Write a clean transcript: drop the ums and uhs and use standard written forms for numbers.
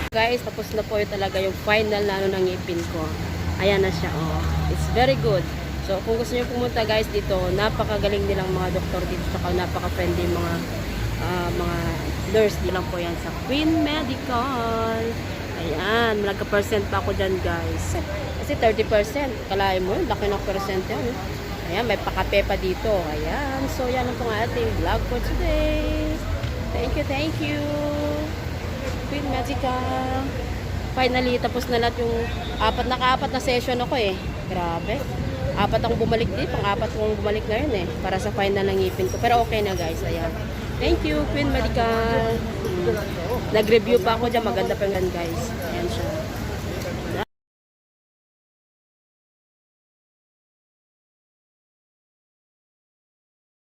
Guys, tapos na po yung talaga yung final na ng ngipin ko. Ayan na siya, oh. It's very good. So, kung gusto niyo pumunta guys dito, napakagaling nilang mga doktor dito, saka napaka-friendly mga nurse. Di lang po yan sa Queen Medical. Ayan, nagka-percent pa ako dyan guys. Kasi 30%. Kalahin mo, laki ng percent yan. Ayan, may pakape pa dito. Ayan, so yan ang pong ating vlog for today. Thank you. Queen Medical. Finally, tapos na lahat yung naka-apat na session ako eh. Grabe. 4 akong bumalik dito. Pang-4 akong bumalik ngayon eh. Para sa final ng ngipin ko. Pero okay na guys. Ayan. Thank you, Queen Medical. Nag-review pa ako dyan. Maganda pa yan guys. Ayan.